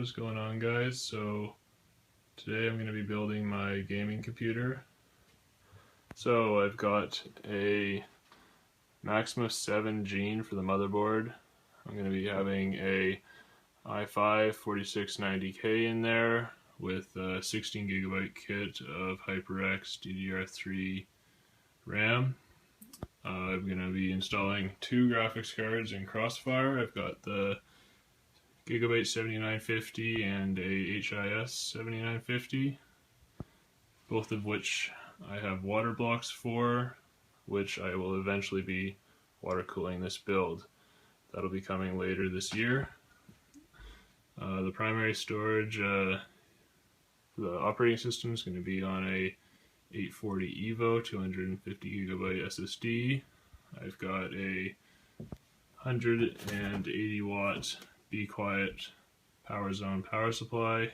What is going on, guys? So today I'm going to be building my gaming computer. So I've got a Maximus 7 gene for the motherboard. I'm going to be having a i5 4690K in there with a 16GB kit of HyperX DDR3 RAM. I'm going to be installing two graphics cards in Crossfire. I've got the Gigabyte 7950 and a HIS 7950, both of which I have water blocks for, which I will eventually be water cooling this build. That'll be coming later this year. The primary storage for the operating system is going to be on a 840 EVO 250GB SSD. I've got a 180 watt bequiet power zone power supply,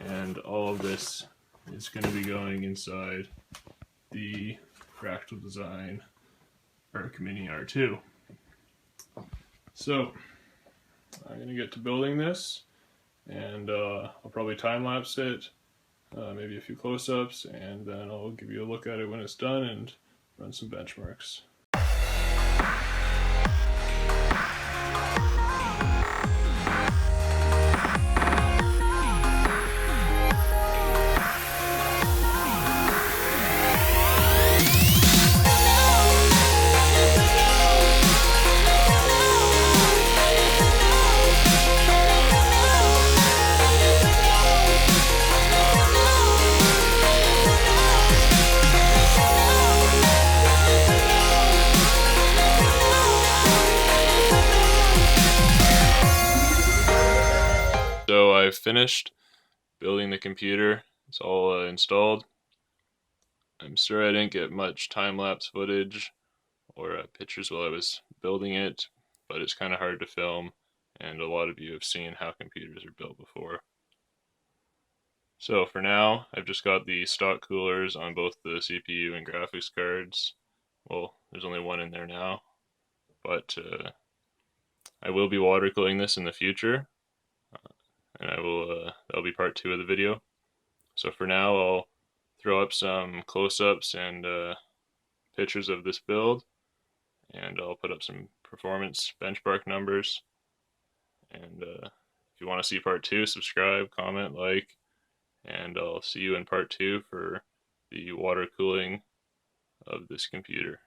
and all of this is going to be going inside the Fractal Design Arc Mini R2. So I'm going to get to building this, and I'll probably time-lapse it, maybe a few close-ups, and then I'll give you a look at it when it's done and run some benchmarks. So I've finished building the computer. It's all installed. I'm sure I didn't get much time-lapse footage or pictures while I was building it, but it's kind of hard to film, and a lot of you have seen how computers are built before. So for now, I've just got the stock coolers on both the CPU and graphics cards. Well, there's only one in there now, but I will be water cooling this in the future. And that'll be part 2 of the video. So for now, I'll throw up some close-ups and pictures of this build, and I'll put up some performance benchmark numbers. And if you want to see part 2, subscribe, comment, like, and I'll see you in part 2 for the water cooling of this computer.